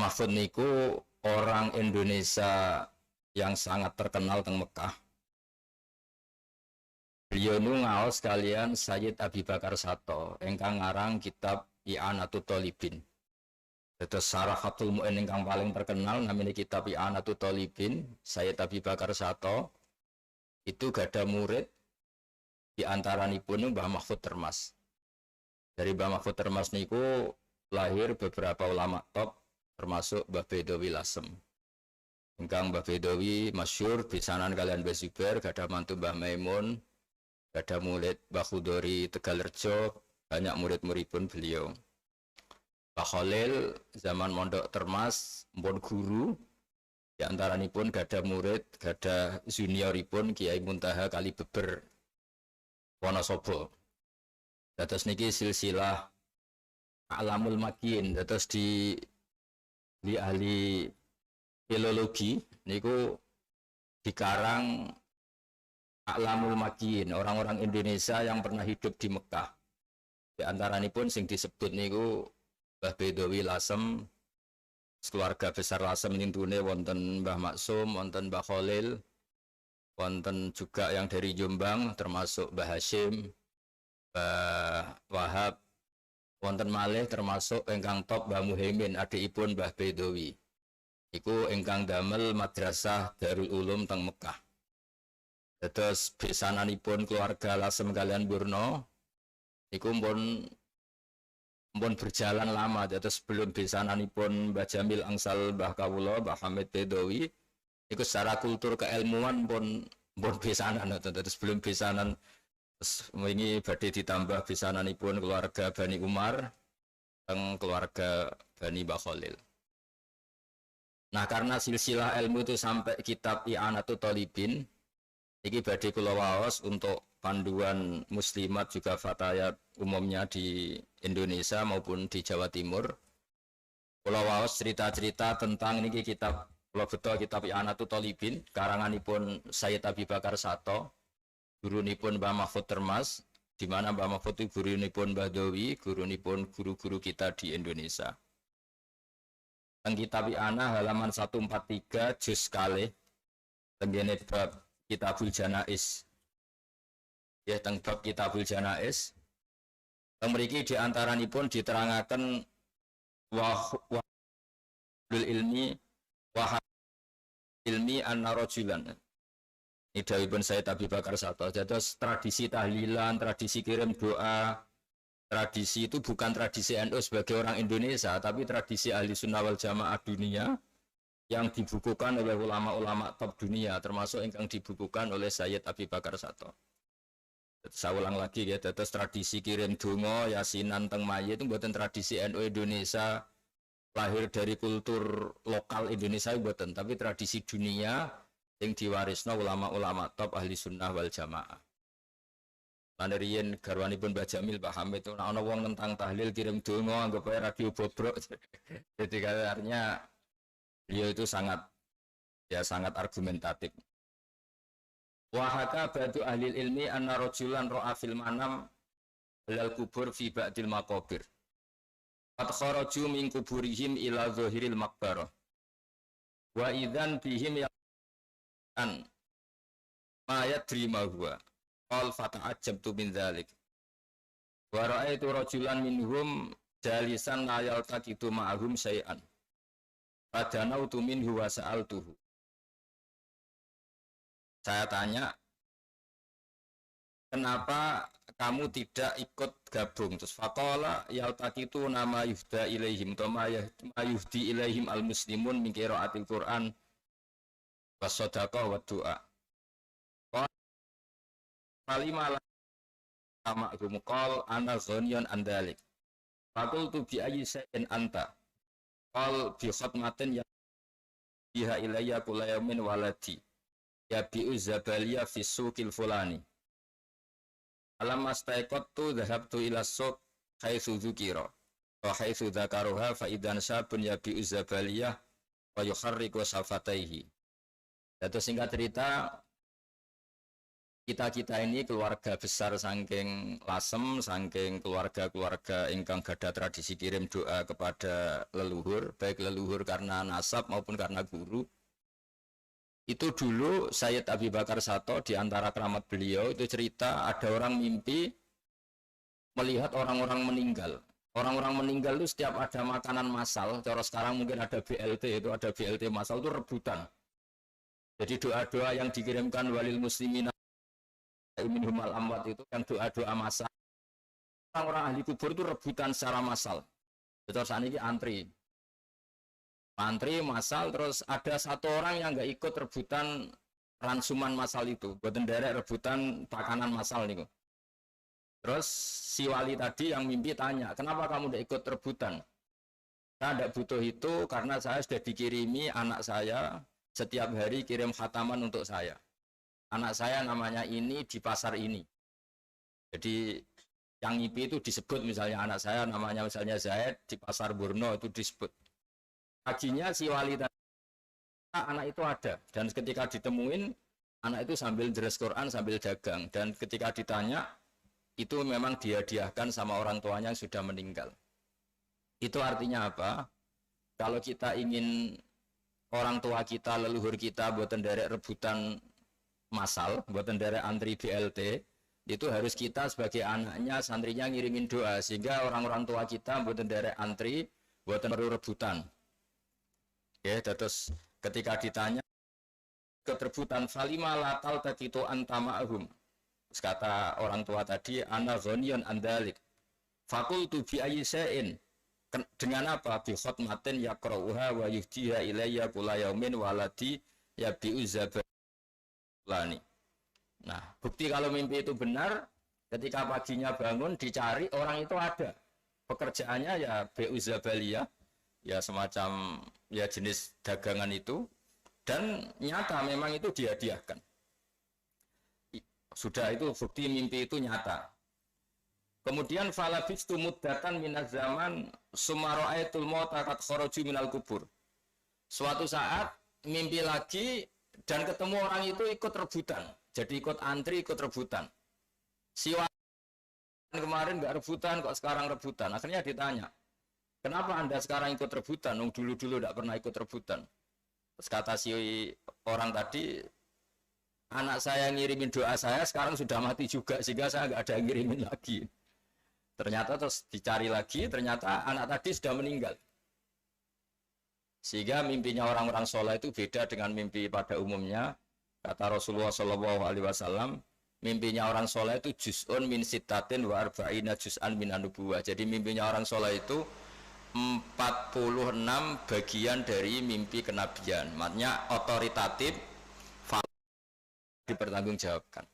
Mahfud niku orang Indonesia yang sangat terkenal teng Mekah. Beliau nu ngaos kalian Sayyid Abi Bakar Sato ingkang ngarang kitab I'anatul Thalibin. Dados Syarahatul Mu'in ingkang paling terkenal namanya kitab I'anatul Thalibin, Sayyid Abi Bakar Sato itu gada murid di antaranipun Mbah Mahfud Termas. Dari Mbah Mahfud Termas niku lahir beberapa ulama top termasuk Mbah Bedawi Lasem. Ingkang Mbah Bedawi masyhur pisanan kalian Mbah Zubair, gada mantu Mbah Maimun, gada murid Mbah Khudori Tegalrejo, banyak murid-muridipun beliau. Mbah Khalil zaman mondok Termas mpun guru, di antaranipun gada murid, gada junioripun Kiai Muntaha Kalibeber Wonosobo. Dados niki silsilah Alamul Makin, dados di ahli filologi niku dikarang Alamul Makin, orang-orang Indonesia yang pernah hidup di Mekah. Di antaranipun sing disebut niku Mbah Bedawi Lasem, keluarga besar Lasem nintune wonten Mbah Maksum, wonten Mbah Khalil, wonten juga yang dari Jombang termasuk Mbah Hashim, Mbah Wahab, wonten malih termasuk ingkang top Mbah Muhaimin adikipun Mbah Bedawi. Iku ingkang damel madrasah Darul Ulum teng Mekah. Dados besananipun keluarga Lasem kalian Burno iku pun berjalan lama. Dados sebelum besananipun Mbah Jamil angsal Mbah Kawula, Mbah Hamid Bedawi iku secara kultur keilmuan pun besanan. Dados sebelum besanan ini badhe ditambah besananipun keluarga Bani Umar teng keluarga Bani Mbah Khalil. Nah, karena silsilah ilmu itu sampai kitab I'anatul Thalibin, ini badhe kula waos untuk panduan muslimat juga fatayat umumnya di Indonesia maupun di Jawa Timur. Kula waos cerita-cerita tentang niki kitab kula beto kitab I'anatul Thalibin karanganipun Sayyid Abi Bakar Sato, gurunipun Mbah Mahfud Termas, di mana Mbah Mahfud itu gurunipun Mbah Dawi, gurunipun guru-guru kita di Indonesia. Teng kitab I'anah halaman 143 juz kalih tenggene bab Kitabul Janais. Ya teng bab Kitabul Janais. Teng mriki di antaranipun diterangaken wahul ilmi ilmi anna rajulan. Ini dawuhipun Sayyid Abi Bakar Sato. Jadi tradisi tahlilan, tradisi kirim doa, tradisi itu bukan tradisi NU sebagai orang Indonesia, tapi tradisi ahli sunnah wal jamaah dunia yang dibukukan oleh ulama-ulama top dunia, termasuk yang dibukukan oleh Sayyid Abi Bakar Sato. Saya ulang lagi ya, terus tradisi kirim donga, yasinan teng mayit itu buatan tradisi NU Indonesia, lahir dari kultur lokal Indonesia buatan, tapi tradisi dunia yang diwarisno ulama-ulama top ahli sunnah wal jamaah. Manerian garwanipun Mbah Jamil Pak Hamid itu ana wong tentang tahlil kirim donga anggap ae radio bobrok. Jadi artinya beliau itu sangat argumentatif. Wa haka ba'du ahli ilmi anna rajulan ra'a fil manam lal kubur fi ba'dil maqabir. Qad kharaju min kuburihim ila zahiril maqbarah. Wa idzan bihim an ma yadri ma huwa. Qal fata'ajjabtu min dzalik. Wa ra'aitu rajulan minhum jalisan la yaltaqitu ma'ahum syai'an. Fadanautu minhu wa sa'altuhu. Saya tanya, kenapa kamu tidak ikut gabung? Terus faqala yaltaqitu nama yuhda ilaihim tama yuhdi ilaihim al-muslimun min qiraatil Qur'an was shadaqah wa du'a. Kalimalah sama qal ana ghaniyan an dzalik. Faqultu bi ayyi shay'in anta? Qal bi khatmatin ya biha ilayya kullu yawmin waladi. Ya bi uzabaliya fi suqil fulani. Alam astaiqatu dhahabtu ila suq haitsu dzukira. Wa haitsu dzakaruha fa idan sabun ya bi uzabaliya wa yukharriqu safataihi. Dados singkat cerita kita ini keluarga besar saking Lasem, saking keluarga-keluarga ingkang gadah tradisi kirim doa kepada leluhur, baik leluhur karena nasab maupun karena guru. Itu dulu Sayyid Abi Bakar Sato di antara keramat beliau itu cerita ada orang mimpi melihat orang-orang meninggal. Orang-orang meninggal itu setiap ada makanan massal, cara sekarang mungkin ada BLT, itu ada BLT massal itu rebutan. Jadi doa-doa yang dikirimkan walil muslimin minhum al amwat itu yang doa-doa massal. Orang-orang ahli kubur itu rebutan secara massal. Terus saat ini antri massal, terus ada satu orang yang nggak ikut rebutan ransuman massal itu, buat derek rebutan pakanan massal nih. Terus si wali tadi yang mimpi tanya, kenapa kamu tidak ikut rebutan? Saya tidak butuh itu karena saya sudah dikirimi anak saya setiap hari kirim khataman untuk saya. Anak saya namanya ini di pasar ini. Jadi yang mimpi itu disebut misalnya anak saya namanya misalnya Zaid di pasar Burno itu disebut. Paginya si wali tadi anak itu ada dan ketika ditemuin anak itu sambil deres Quran sambil dagang dan ketika ditanya itu memang dihadiahkan sama orang tuanya yang sudah meninggal. Itu artinya apa? Kalau kita ingin orang tua kita, leluhur kita buatan derek rebutan massal, buatan derek antri BLT, itu harus kita sebagai anaknya, santrinya ngirimin doa sehingga orang-orang tua kita buatan derek antri, buatan perlu rebutan. Ya, terus ketika ditanya keterbutan falima latal takitu antama'ahum. Kata orang tua tadi, ana ghaniyan andalik. Fakultu bi ayyisain. Dengan apa? Bi khotmatin yaqra'uha wa yuhdiha ilayya kula yaumin waladi yabi'u zabalani. Nah, bukti kalau mimpi itu benar, ketika paginya bangun dicari orang itu ada. Pekerjaannya ya bi'u zabaliyah, ya semacam ya jenis dagangan itu dan nyata memang itu dihadiahkan. Sudah itu bukti mimpi itu nyata. Kemudian falabistu muddatan minaz zaman sumara'aitul mauta qad kharaju minal kubur. Suatu saat mimpi lagi dan ketemu orang itu ikut rebutan. Jadi ikut antri, ikut rebutan. Si kemarin enggak rebutan kok sekarang rebutan. Akhirnya ditanya, "Kenapa Anda sekarang ikut rebutan? Dulu-dulu enggak pernah ikut rebutan." Terus kata si orang tadi, anak saya ngirimin doa saya sekarang sudah mati juga sehingga saya nggak ada yang ngirimin lagi. Ternyata terus dicari lagi, ternyata anak tadi sudah meninggal. Sehingga mimpinya orang-orang soleh itu beda dengan mimpi pada umumnya. Kata Rasulullah SAW, mimpinya orang soleh itu juz'un min sittatin wa arba'ina juz'an min anubuwah. Jadi mimpinya orang soleh itu 46 bagian dari mimpi kenabian. Maksudnya otoritatif, dipertanggungjawabkan.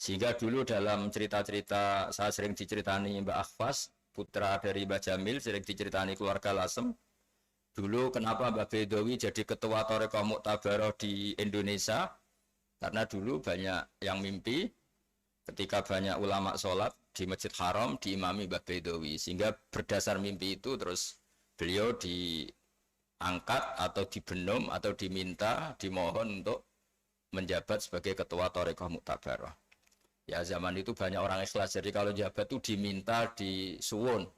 Sehingga dulu dalam cerita-cerita saya sering diceritani Mbak Akhwas, putra dari Mbak Jamil, sering diceritani keluarga Lasem. Dulu kenapa Mbak Bedowi jadi ketua Thariqah Mu'tabaroh di Indonesia? Karena dulu banyak yang mimpi ketika banyak ulama sholat di Masjid Haram diimami Mbak Bedowi. Sehingga berdasar mimpi itu terus beliau diangkat atau dibenum atau diminta, dimohon untuk menjabat sebagai ketua Thariqah Mu'tabaroh. Ya zaman itu banyak orang ikhlas, jadi kalau jabat itu diminta disuwun.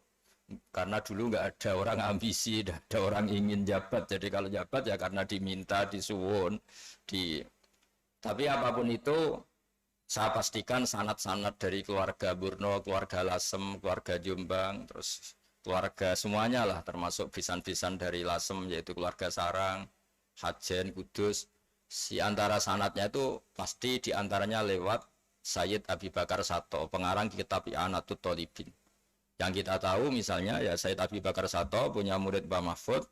Karena dulu nggak ada orang ambisi, nggak ada orang ingin jabat. Jadi kalau jabat ya karena diminta disuwun. Tapi apapun itu, saya pastikan sanad-sanad dari keluarga Burno, keluarga Lasem, keluarga Jombang, terus keluarga semuanya lah, termasuk bisan-bisan dari Lasem, yaitu keluarga Sarang, Hajen, Kudus. Si antara sanatnya itu pasti diantaranya lewat Sayyid Abi Bakar Sato, pengarang kitab I'anatul Thalibin. Yang kita tahu misalnya ya Sayyid Abi Bakar Sato punya murid Mbah Mahfud,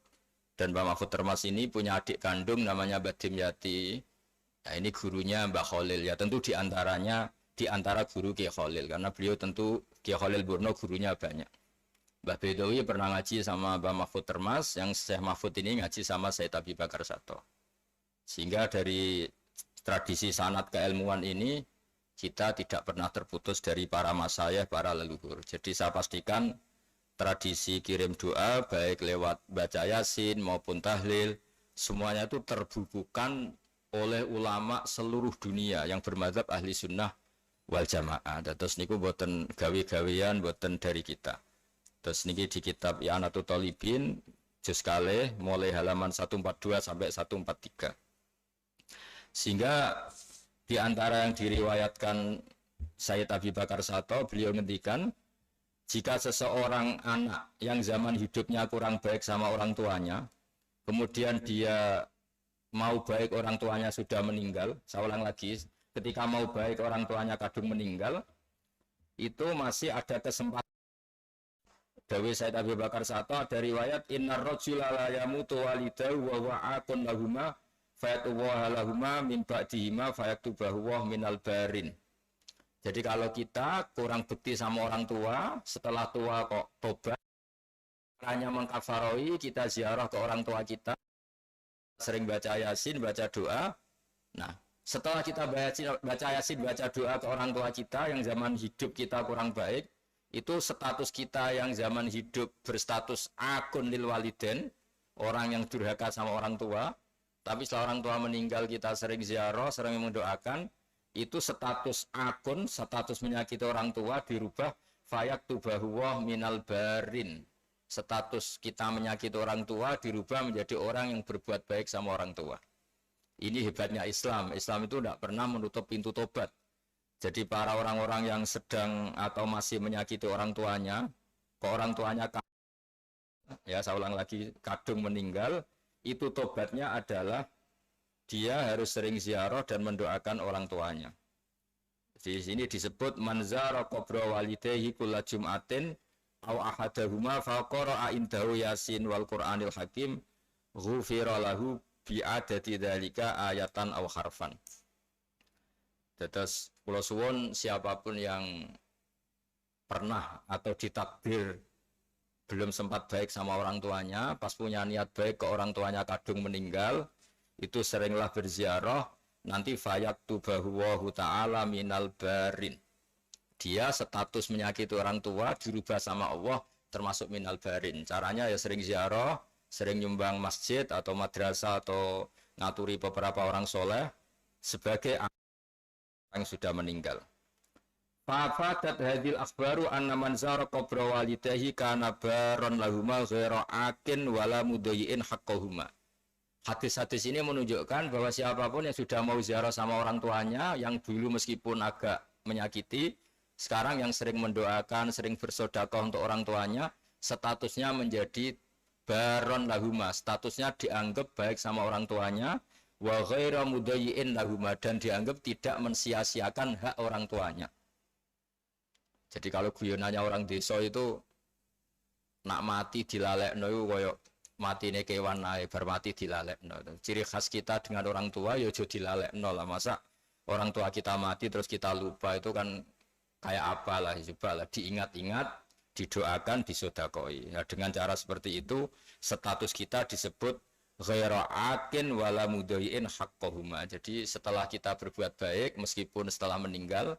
dan Mbah Mahfud Termas ini punya adik kandung namanya Mbah Dimyati. Nah ini gurunya Mbah Khalil, ya tentu diantaranya di antara guru Kiai Khalil, karena beliau tentu Kiai Khalil Burno gurunya banyak. Mbah Bedowi pernah ngaji sama Mbah Mahfud Termas, yang Syekh Mahfud ini ngaji sama Sayyid Abi Bakar Sato. Sehingga dari tradisi sanad keilmuan ini kita tidak pernah terputus dari para masyayikh, para leluhur. Jadi saya pastikan tradisi kirim doa baik lewat baca yasin maupun tahlil semuanya itu terbukukan oleh ulama seluruh dunia yang bermadzhab ahli sunnah wal jamaah. Terus niku boten gawe-gawean, boten dari kita. Terus niki di kitab I'anatul Talibin juz kalih mulai halaman 142 sampai 143. Sehingga di antara yang diriwayatkan Sayyid Abi Bakar Sato, beliau ngendikan jika seseorang anak yang zaman hidupnya kurang baik sama orang tuanya, kemudian dia mau baik orang tuanya sudah meninggal, saya ulang lagi, ketika mau baik orang tuanya kadung meninggal, itu masih ada kesempatan. Dawi Said Abi Bakar Sato ada riwayat innar rajula la yamutu walidahu wa huwa aqun lahuma fayatuwa lahuma min ba'dihima fayaktubahu wa minal barin. Jadi kalau kita kurang bekti sama orang tua, setelah tua kok tobat, hanya mengkafaroi, kita ziarah ke orang tua kita, sering baca yasin, baca doa. Nah, setelah kita baca yasin, baca doa ke orang tua kita yang zaman hidup kita kurang baik, itu status kita yang zaman hidup berstatus akun lil waliden, orang yang durhaka sama orang tua, tapi setelah orang tua meninggal kita sering ziarah, sering mendoakan, itu status akun, status menyakiti orang tua dirubah fayaktubahu minal barin. Status kita menyakiti orang tua dirubah menjadi orang yang berbuat baik sama orang tua. Ini hebatnya Islam. Islam itu tidak pernah menutup pintu tobat. Jadi para orang-orang yang sedang atau masih menyakiti orang tuanya, ke orang tuanya ya saya ulang lagi kadung meninggal, itu tobatnya adalah dia harus sering ziarah dan mendoakan orang tuanya. Di sini disebut manzara qabra walidayhi kulla jum'atin aw ahadahuma faqara indahu yasin wal qur'anil hakim ghufira lahu bi adati dzalika ayatan aw harfan. Terus kula suwun siapapun yang pernah atau ditakdir belum sempat baik sama orang tuanya, pas punya niat baik ke orang tuanya kadung meninggal, itu seringlah berziarah, nanti fayaktubahu ta'ala minal barin. Dia status menyakiti orang tua dirubah sama Allah termasuk minal barin. Caranya ya sering ziarah, sering nyumbang masjid atau madrasah atau ngaturi beberapa orang soleh sebagai yang sudah meninggal. Fafadat hadil akhbaru anna man zara qabra walidahi kana baron lahuma ghaira akin wala mudayyin haqqahuma. Hadis-hadis ini menunjukkan bahwa siapapun yang sudah mau ziarah sama orang tuanya yang dulu meskipun agak menyakiti, sekarang yang sering mendoakan, sering bersedekah untuk orang tuanya, statusnya menjadi baron lahuma, statusnya dianggap baik sama orang tuanya, wa ghaira mudayyin lahuma, dan dianggap tidak mensia-siakan hak orang tuanya. Jadi kalau guyonannya orang desa itu nak mati dilalekno iku koyo matine kewan ae bar mati dilalekno. Ciri khas kita dengan orang tua ya aja dilalekno lah. Masa orang tua kita mati terus kita lupa, itu kan kayak apalah, coba lah diingat-ingat, didoakan, disedekoi. Nah, dengan cara seperti itu status kita disebut ghaira akin wala mudayyin haqqahuma. Jadi setelah kita berbuat baik meskipun setelah meninggal,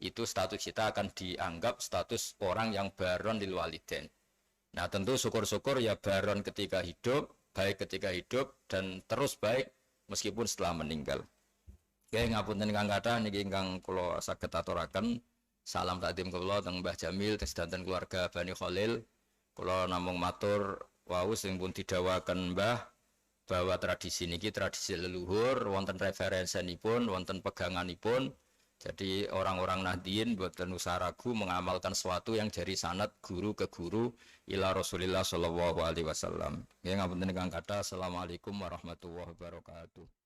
itu status kita akan dianggap status orang yang baron lil walidain. Nah, tentu syukur-syukur ya baron ketika hidup, baik ketika hidup, dan terus baik meskipun setelah meninggal. Oke, ngapunten ingkang kathah niki ingkang kula saged aturaken. Salam takdim kula teng Mbah Jamil sedanten keluarga Bani Khalil. Kula namung matur wau sing pun didhawaken Mbah bahwa tradisi niki tradisi leluhur, wonten referensinipun, wonten peganganipun. Jadi orang-orang Nahdien boten usah ragu mengamalkan sesuatu yang dari sanad guru ke guru ila Rasulillah sallallahu alaihi wasallam. Ya ngapunten ingkang kathah. Assalamualaikum warahmatullahi wabarakatuh.